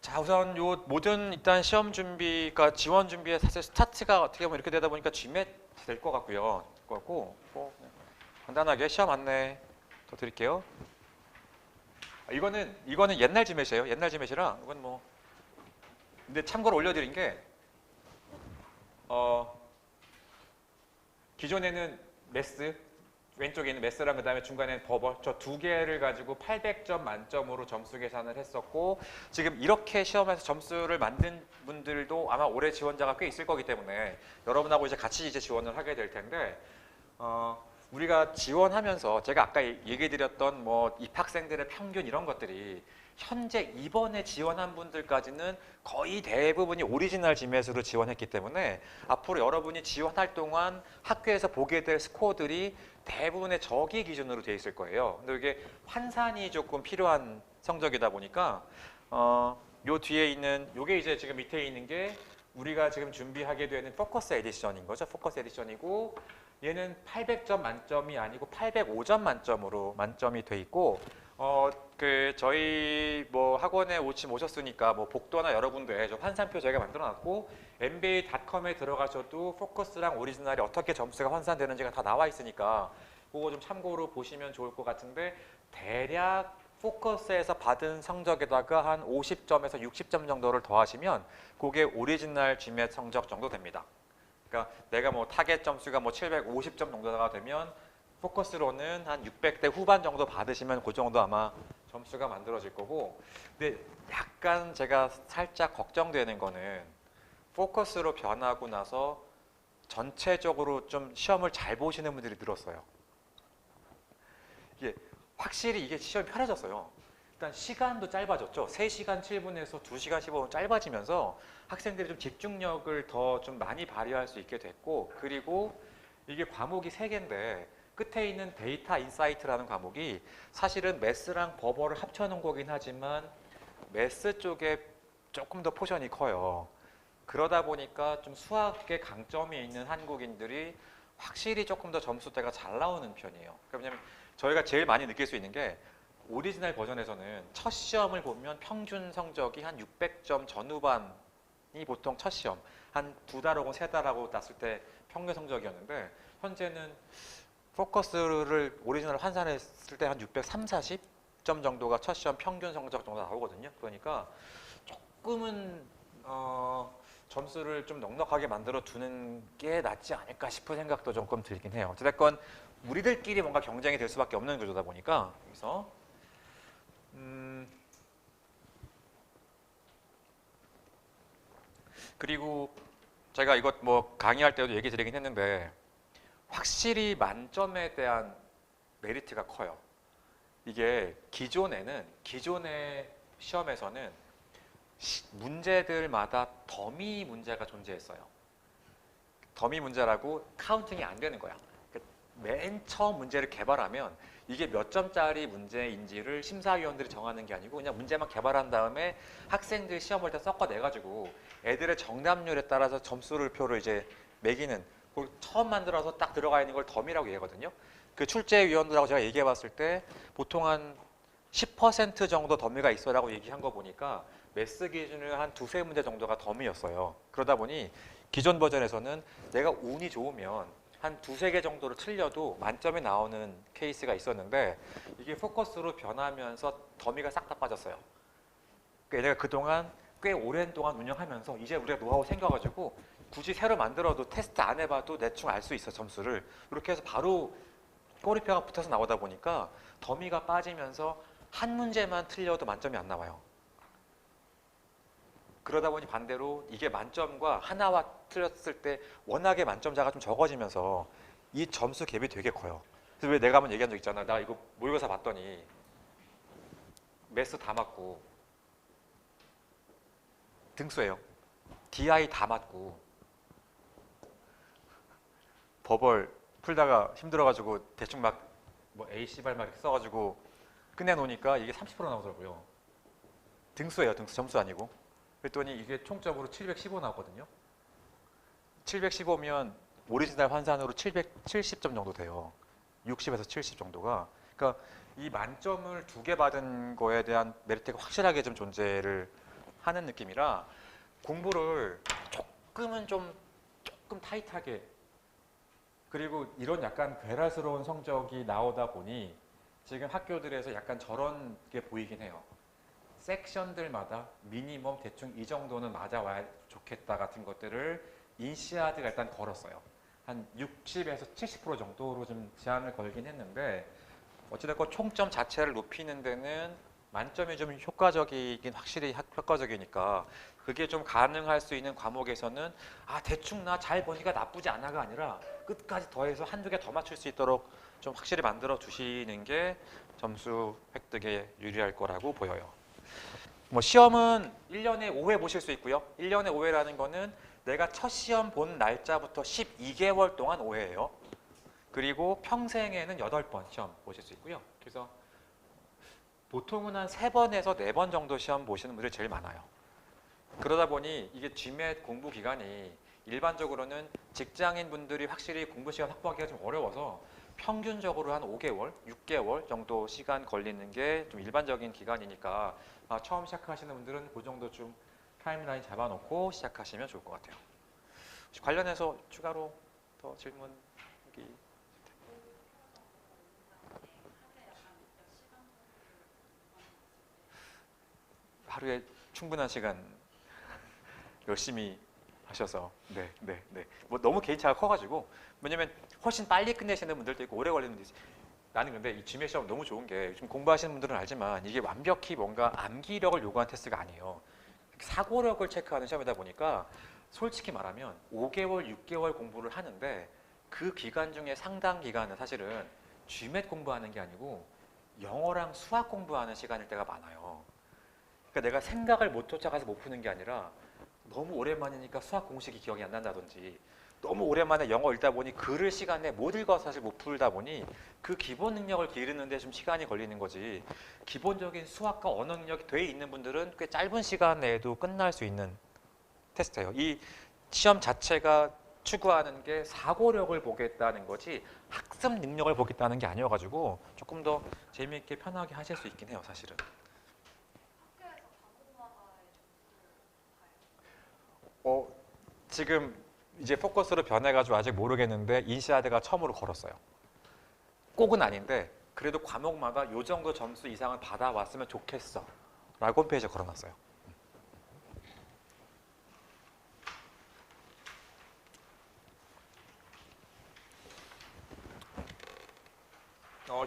자, 우선 요 모든 일단 시험 준비가 지원 준비에 사실 스타트가 어떻게 보면 이렇게 되다 보니까 GMAT 될 것 같고요. 될 것 같고 뭐 간단하게 시험 안내 더 드릴게요. 이거는 옛날 GMAT이에요. 옛날 GMAT이라 이건 뭐 근데 참고로 올려드린 게 기존에는 매스 왼쪽에 있는 매스랑 그다음에 중간에 버벌 저 두 개를 가지고 800점 만점으로 점수 계산을 했었고 지금 이렇게 시험에서 점수를 만든 분들도 아마 올해 지원자가 꽤 있을 거기 때문에 여러분하고 이제 같이 이제 지원을 하게 될 텐데 우리가 지원하면서 제가 아까 얘기 드렸던 뭐 입학생들의 평균 이런 것들이 현재 이번에 지원한 분들까지는 거의 대부분이 오리지널 GMAT으로 지원했기 때문에 앞으로 여러분이 지원할 동안 학교에서 보게 될 스코어들이 대부분의 저기 기준으로 되어 있을 거예요. 근데 이게 환산이 조금 필요한 성적이다 보니까 요 뒤에 있는 요게 이제 지금 밑에 있는 게 우리가 지금 준비하게 되는 포커스 에디션인 거죠. 포커스 에디션이고 얘는 800점 만점이 아니고 805점 만점으로 만점이 돼 있고 저희 뭐 학원에 오셨으니까 뭐 복도나 여러 군데 저 환산표 저희가 만들어 놨고 mba.com에 들어가셔도 포커스랑 오리지널이 어떻게 점수가 환산되는지가 다 나와 있으니까 그거 좀 참고로 보시면 좋을 것 같은데 대략 포커스에서 받은 성적에다가 한 50점에서 60점 정도를 더하시면 그게 오리지널 GMAT 성적 정도 됩니다. 그러니까 내가 뭐 타겟 점수가 뭐 750점 정도가 되면 포커스로는 한 600대 후반 정도 받으시면 그 정도 아마 점수가 만들어질 거고 근데 약간 제가 살짝 걱정되는 거는 포커스로 변하고 나서 전체적으로 좀 시험을 잘 보시는 분들이 늘었어요. 이게 확실히 이게 시험이 편해졌어요. 일단 시간도 짧아졌죠. 3시간 7분에서 2시간 15분 짧아지면서 학생들이 좀 집중력을 더 좀 많이 발휘할 수 있게 됐고 그리고 이게 과목이 3개인데 끝에 있는 데이터 인사이트라는 과목이 사실은 매스랑 버벌을 합쳐놓은 거긴 하지만 매스 쪽에 조금 더 포션이 커요. 그러다 보니까 좀 수학에 강점이 있는 한국인들이 확실히 조금 더 점수대가 잘 나오는 편이에요. 왜냐하면 저희가 제일 많이 느낄 수 있는 게 오리지널 버전에서는 첫 시험을 보면 평균 성적이 한 600점 전후반이 보통 첫 시험 한 2달 혹은 3달 하고 났을 때 평균 성적이었는데 현재는 포커스를 오리지널 환산했을 때 한 630, 40점 정도가 첫 시험 평균 성적 정도 나오거든요. 그러니까 조금은 점수를 좀 넉넉하게 만들어 두는 게 낫지 않을까 싶은 생각도 조금 들긴 해요. 어쨌든 우리들끼리 뭔가 경쟁이 될 수밖에 없는 구조다 보니까 여기서 그리고 제가 이것 뭐 강의할 때도 얘기 드리긴 했는데 확실히 만점에 대한 메리트가 커요. 이게 기존의 시험에서는 문제들마다 더미 문제가 존재했어요. 더미 문제라고 카운팅이 안 되는 거야. 맨 처음 문제를 개발하면 이게 몇 점짜리 문제인지를 심사위원들이 정하는 게 아니고 그냥 문제만 개발한 다음에 학생들 시험 볼 때 섞어내가지고 애들의 정답률에 따라서 점수를 표를 이제 매기는 그걸 처음 만들어서 딱 들어가 있는 걸 더미라고 얘기하거든요. 그 출제위원들하고 제가 얘기해 봤을 때 보통 한 10% 정도 더미가 있어라고 얘기한 거 보니까 매스 기준으로 한 2~3문제 정도가 더미였어요. 그러다 보니 기존 버전에서는 내가 운이 좋으면 한 2~3개 정도를 틀려도 만점이 나오는 케이스가 있었는데 이게 포커스로 변하면서 더미가 싹 다 빠졌어요. 그러니까 내가 그동안 꽤 오랜 동안 운영하면서 이제 우리가 노하우 생겨가지고 굳이 새로 만들어도 테스트 안 해봐도 대충 알 수 있어 점수를. 이렇게 해서 바로 꼬리표가 붙어서 나오다 보니까 더미가 빠지면서 한 문제만 틀려도 만점이 안 나와요. 그러다 보니 반대로 이게 만점과 하나와 틀렸을 때 워낙에 만점자가 좀 적어지면서 이 점수 갭이 되게 커요. 그래서 왜 내가 한번 얘기한 적 있잖아. 나 이거 모의고사 봤더니 매스 다 맞고 등수예요. DI 다 맞고 버벌 풀다가 힘들어가지고 대충 막 뭐 A, C발 막 써가지고 끝내놓으니까 이게 30% 나오더라고요. 등수예요. 등수 점수 아니고. 그랬더니 이게 총적으로 715 나왔거든요. 715면 오리지널 환산으로 770점 정도 돼요. 60에서 70 정도가. 그러니까 이 만점을 2개 받은 거에 대한 메리트가 확실하게 좀 존재를 하는 느낌이라 공부를 조금 타이트하게, 그리고 이런 약간 괴랄스러운 성적이 나오다 보니 지금 학교들에서 약간 저런 게 보이긴 해요. 섹션들마다 미니멈 대충 이 정도는 맞아와야 좋겠다 같은 것들을 인시아드가 일단 걸었어요. 한 60에서 70% 정도로 좀 제한을 걸긴 했는데 어찌됐건 총점 자체를 높이는 데는 만점이 좀 효과적이긴 확실히 효과적이니까 그게 좀 가능할 수 있는 과목에서는 대충 나 잘 보니까 나쁘지 않아가 아니라 끝까지 더해서 한두 개 더 맞출 수 있도록 좀 확실히 만들어 주시는 게 점수 획득에 유리할 거라고 보여요. 뭐 시험은 1년에 5회 보실 수 있고요. 1년에 5회라는 거는 내가 첫 시험 본 날짜부터 12개월 동안 5회예요. 그리고 평생에는 8번 시험 보실 수 있고요. 그래서 보통은 한 3번에서 4번 정도 시험 보시는 분들이 제일 많아요. 그러다 보니 이게 GMAT 공부 기간이 일반적으로는 직장인 분들이 확실히 공부 시간 확보하기가 좀 어려워서 평균적으로 한 5개월, 6개월 정도 시간 걸리는 게 좀 일반적인 기간이니까 처음 시작하시는 분들은 그 정도 좀 타임라인 잡아놓고 시작하시면 좋을 것 같아요. 혹시 관련해서 추가로 더 질문 여기 하루에 충분한 시간 열심히 하셔서 네. 뭐 너무 개인차가 커가지고 왜냐면 훨씬 빨리 끝내시는 분들도 있고 오래 걸리는 분들도 있어요. 나는 근데 이 GMAT 시험 너무 좋은 게 요즘 공부하시는 분들은 알지만 이게 완벽히 뭔가 암기력을 요구하는 테스트가 아니에요. 사고력을 체크하는 시험이다 보니까 솔직히 말하면 5개월, 6개월 공부를 하는데 그 기간 중에 상당 기간은 사실은 GMAT 공부하는 게 아니고 영어랑 수학 공부하는 시간일 때가 많아요. 그러니까 내가 생각을 못 쫓아가서 못 푸는 게 아니라 너무 오랜만이니까 수학 공식이 기억이 안 난다든지 너무 오랜만에 영어 읽다 보니 글을 시간에 못 읽어서 사실 못 풀다 보니 그 기본 능력을 기르는데 좀 시간이 걸리는 거지. 기본적인 수학과 언어 능력이 돼 있는 분들은 꽤 짧은 시간 내에도 끝날 수 있는 테스트예요. 이 시험 자체가 추구하는 게 사고력을 보겠다는 거지 학습 능력을 보겠다는 게 아니어가지고 조금 더 재미있게 편하게 하실 수 있긴 해요, 사실은. 지금 이제 포커스로 변해가지고 아직 모르겠는데 인시아드가 처음으로 걸었어요. 꼭은 아닌데 그래도 과목마다 요 정도 점수 이상은 받아왔으면 좋겠어 라고 홈페이지에 걸어놨어요.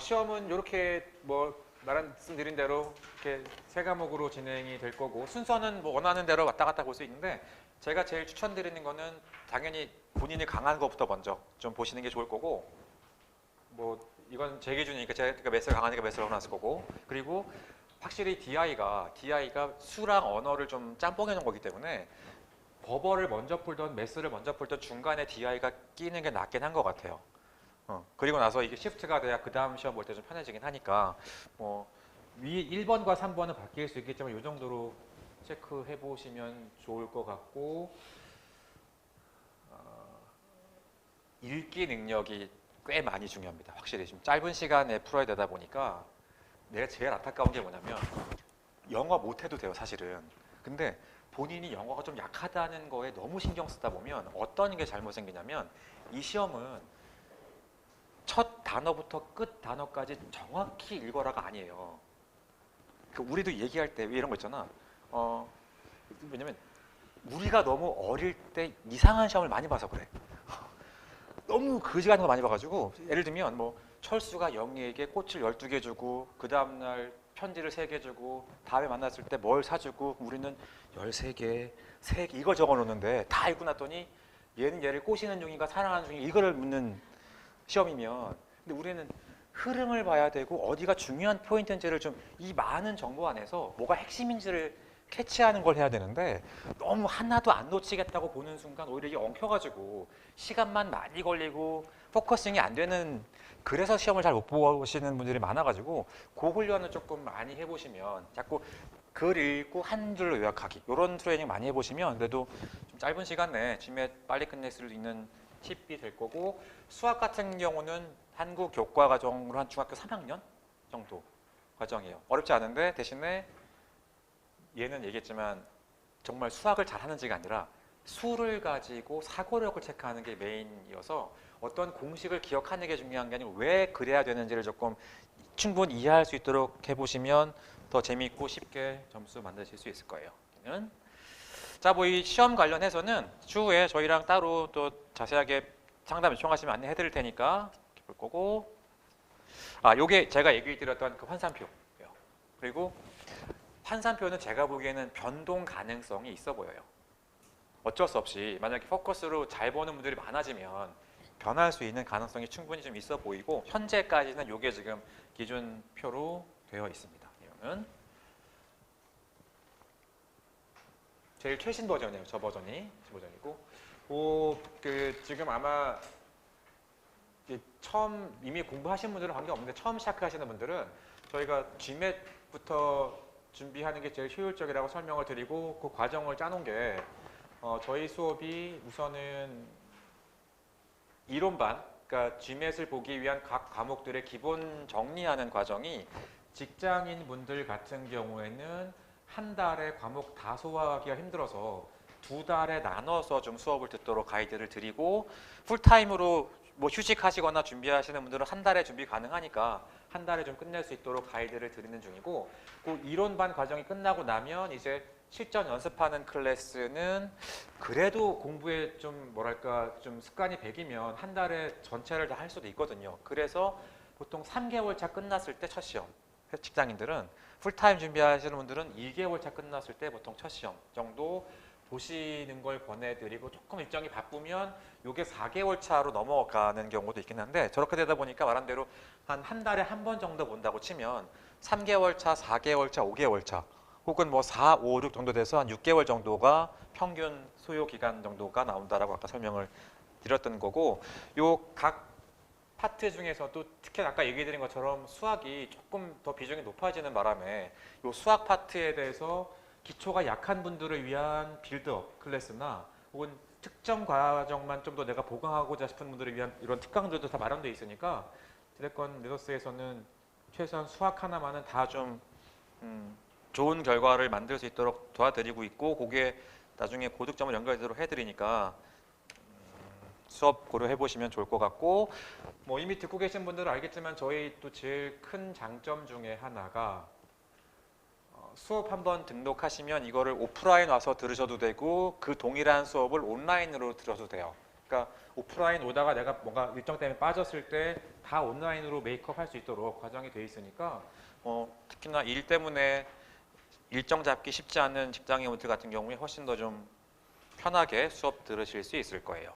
시험은 이렇게 뭐 말씀드린 대로 이렇게 3과목으로 진행이 될 거고 순서는 뭐 원하는 대로 왔다 갔다 볼 수 있는데 제가 제일 추천드리는 거는 당연히 본인이 강한 것부터 먼저 좀 보시는 게 좋을 거고 뭐 이건 제 기준이니까 제가 매스가 강하니까 매스를 넣어놨을 거고 그리고 확실히 DI가 수랑 언어를 좀 짬뽕해 놓은 거기 때문에 버버를 먼저 풀던 매스를 먼저 풀던 중간에 DI가 끼는 게 낫긴 한 것 같아요. 그리고 나서 이게 시프트가 돼야 그 다음 시험 볼 때 좀 편해지긴 하니까 뭐 위 1번과 3번은 바뀔 수 있겠지만 이 정도로 체크해 보시면 좋을 것 같고 읽기 능력이 꽤 많이 중요합니다. 확실히 좀 짧은 시간에 풀어야 되다 보니까 내가 제일 안타까운 게 뭐냐면 영어 못해도 돼요, 사실은. 근데 본인이 영어가 좀 약하다는 거에 너무 신경 쓰다 보면 어떤 게 잘못 생기냐면 이 시험은 첫 단어부터 끝 단어까지 정확히 읽어라가 아니에요. 우리도 얘기할 때 이런 거 있잖아. 왜냐면 우리가 너무 어릴 때 이상한 시험을 많이 봐서 그래. 너무 거지 같은 거 많이 봐가지고 예를 들면 뭐 철수가 영희에게 꽃을 12개 주고 그 다음날 편지를 3개 주고 다음에 만났을 때 뭘 사주고 우리는 13개, 3개 이걸 적어놓는데 다 읽고 났더니 얘는 얘를 꼬시는 중인가 사랑하는 중인가 이거를 묻는 시험이면 근데 우리는 흐름을 봐야 되고 어디가 중요한 포인트인지를 좀 이 많은 정보 안에서 뭐가 핵심인지를 캐치하는 걸 해야 되는데 너무 하나도 안 놓치겠다고 보는 순간 오히려 이게 엉켜가지고 시간만 많이 걸리고 포커싱이 안 되는 그래서 시험을 잘 못 보시는 분들이 많아가지고 그 훈련을 조금 많이 해보시면 자꾸 글 읽고 한 줄로 요약하기 이런 트레이닝 많이 해보시면 그래도 좀 짧은 시간 내에 GMAT 빨리 끝낼 수 있는 팁이 될 거고 수학 같은 경우는 한국 교과 과정으로 한 중학교 3학년 정도 과정이에요. 어렵지 않은데 대신에 얘는 얘기했지만 정말 수학을 잘하는지가 아니라 수를 가지고 사고력을 체크하는 게 메인이어서 어떤 공식을 기억하는 게 중요한 게 아니고 왜 그래야 되는지를 조금 충분히 이해할 수 있도록 해보시면 더 재미있고 쉽게 점수 만드실 수 있을 거예요. 자, 뭐 이 시험 관련해서는 추후에 저희랑 따로 또 자세하게 상담 요청하시면 안내해 드릴 테니까 볼 거고, 요게 제가 얘기 드렸던 그 환산표예요. 그리고 환산표는 제가 보기에는 변동 가능성이 있어 보여요. 어쩔 수 없이 만약에 포커스로 잘 보는 분들이 많아지면 변할 수 있는 가능성이 충분히 좀 있어 보이고, 현재까지는 요게 지금 기준표로 되어 있습니다. 이거는 제일 최신 버전이에요. 저 버전이 버전이고, 지금 아마 처음 이미 공부하신 분들은 관계없는데 처음 시작하시는 분들은 저희가 GMAT부터 준비하는 게 제일 효율적이라고 설명을 드리고, 그 과정을 짜놓은 게 저희 수업이 우선은 이론반, 그러니까 GMAT을 보기 위한 각 과목들의 기본 정리하는 과정이 직장인 분들 같은 경우에는 한 달에 과목 다 소화하기가 힘들어서 2달에 나눠서 좀 수업을 듣도록 가이드를 드리고, 풀타임으로 뭐 휴직하시거나 준비하시는 분들은 한 달에 준비 가능하니까 한 달에 좀 끝낼 수 있도록 가이드를 드리는 중이고, 그 이론반 과정이 끝나고 나면 이제 실전 연습하는 클래스는 그래도 공부에 좀 뭐랄까 좀 습관이 배기면 한 달에 전체를 다 할 수도 있거든요. 그래서 보통 3개월 차 끝났을 때 첫 시험, 직장인들은 풀타임 준비하시는 분들은 2개월 차 끝났을 때 보통 첫 시험 정도 보시는 걸 권해드리고, 조금 일정이 바쁘면 이게 4개월 차로 넘어가는 경우도 있긴 한데, 저렇게 되다 보니까 말한 대로 한 달에 한 번 정도 본다고 치면 3개월 차, 4개월 차, 5개월 차 혹은 뭐 4, 5, 6 정도 돼서 한 6개월 정도가 평균 소요 기간 정도가 나온다라고 아까 설명을 드렸던 거고, 요 각 파트 중에서도 특히 아까 얘기 드린 것처럼 수학이 조금 더 비중이 높아지는 바람에 요 수학 파트에 대해서 기초가 약한 분들을 위한 빌드업 클래스나 혹은 특정 과정만 좀 더 내가 보강하고자 싶은 분들을 위한 이런 특강들도 다 마련되어 있으니까, 드래곤 리더스에서는 최소한 수학 하나만은 다 좀 좋은 결과를 만들 수 있도록 도와드리고 있고, 그게 나중에 고득점을 연결되도록 해드리니까 수업 고려해 보시면 좋을 것 같고, 뭐 이미 듣고 계신 분들은 알겠지만 저희 또 제일 큰 장점 중에 하나가 수업 한번 등록하시면 이거를 오프라인 와서 들으셔도 되고 그 동일한 수업을 온라인으로 들어도 돼요. 그러니까 오프라인 오다가 내가 뭔가 일정 때문에 빠졌을 때 다 온라인으로 메이크업 할 수 있도록 과정이 돼 있으니까, 특히나 일 때문에 일정 잡기 쉽지 않은 직장인분들 같은 경우에 훨씬 더 좀 편하게 수업 들으실 수 있을 거예요.